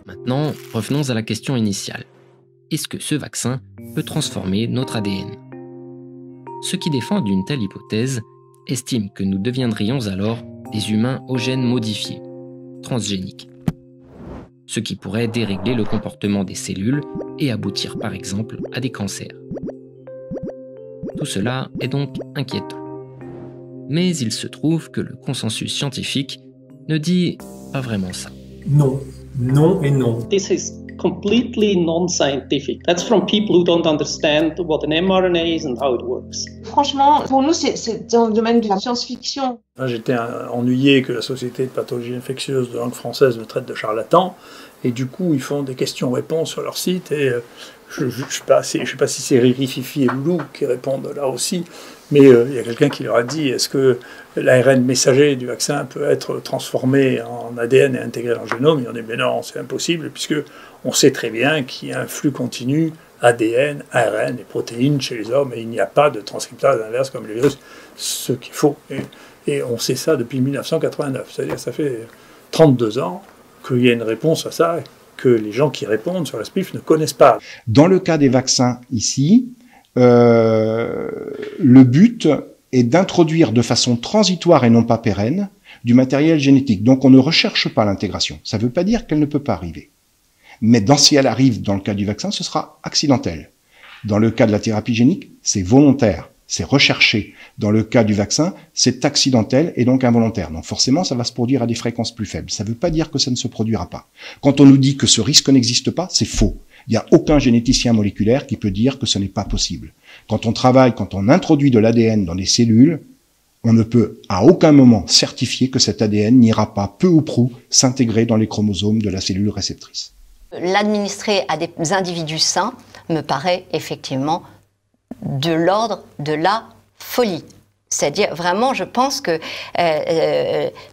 Maintenant, revenons à la question initiale. Est-ce que ce vaccin peut transformer notre ADN? Ceux qui défendent une telle hypothèse estiment que nous deviendrions alors des humains aux gènes modifiés, transgéniques. Ce qui pourrait dérégler le comportement des cellules et aboutir par exemple à des cancers. Tout cela est donc inquiétant. Mais il se trouve que le consensus scientifique ne dit pas vraiment ça. Non, non et non. This is completely non-scientific. That's from people who don't understand what an mRNA is and how it works. Franchement, pour nous, c'est dans le domaine de la science-fiction. J'étais ennuyé que la Société de pathologie infectieuse de langue française me traite de charlatan, et du coup, ils font des questions-réponses sur leur site, et je sais pas si c'est Riri, Fifi et Loulou qui répondent là aussi, mais il y a quelqu'un qui leur a dit, est-ce que l'ARN messager du vaccin peut être transformé en ADN et intégré dans le génome? Ils ont dit, mais non, c'est impossible, puisque on sait très bien qu'il y a un flux continu ADN, ARN et protéines chez les hommes, et il n'y a pas de transcriptase inverse comme les virus, ce qu'il faut. Et on sait ça depuis 1989, c'est-à-dire ça fait 32 ans qu'il y a une réponse à ça, que les gens qui répondent sur la SPIF ne connaissent pas. Dans le cas des vaccins ici, le but est d'introduire de façon transitoire et non pas pérenne du matériel génétique. Donc on ne recherche pas l'intégration. Ça ne veut pas dire qu'elle ne peut pas arriver. Mais si elle arrive dans le cas du vaccin, ce sera accidentel. Dans le cas de la thérapie génique, c'est volontaire, c'est recherché. Dans le cas du vaccin, c'est accidentel et donc involontaire. Donc forcément, ça va se produire à des fréquences plus faibles. Ça ne veut pas dire que ça ne se produira pas. Quand on nous dit que ce risque n'existe pas, c'est faux. Il n'y a aucun généticien moléculaire qui peut dire que ce n'est pas possible. Quand on introduit de l'ADN dans des cellules, on ne peut à aucun moment certifier que cet ADN n'ira pas peu ou prou s'intégrer dans les chromosomes de la cellule réceptrice. L'administrer à des individus sains me paraît effectivement de l'ordre de la folie. C'est-à-dire, vraiment, je pense que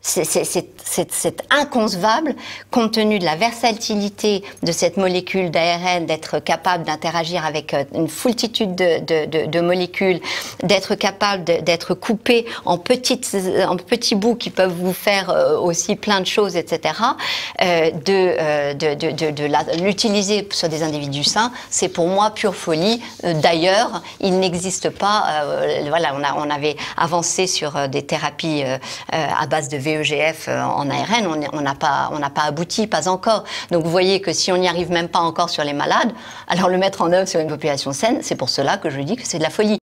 c'est inconcevable, compte tenu de la versatilité de cette molécule d'ARN, d'être capable d'interagir avec une foultitude de molécules, d'être capable d'être coupé en petits bouts qui peuvent vous faire aussi plein de choses, etc. L'utiliser sur des individus sains, c'est pour moi pure folie. D'ailleurs, il n'existe pas, voilà, on avait avancé sur des thérapies à base de VEGF en ARN, on n'a pas abouti, pas encore. Donc vous voyez que si on n'y arrive même pas encore sur les malades, alors le mettre en œuvre sur une population saine, c'est pour cela que je dis que c'est de la folie.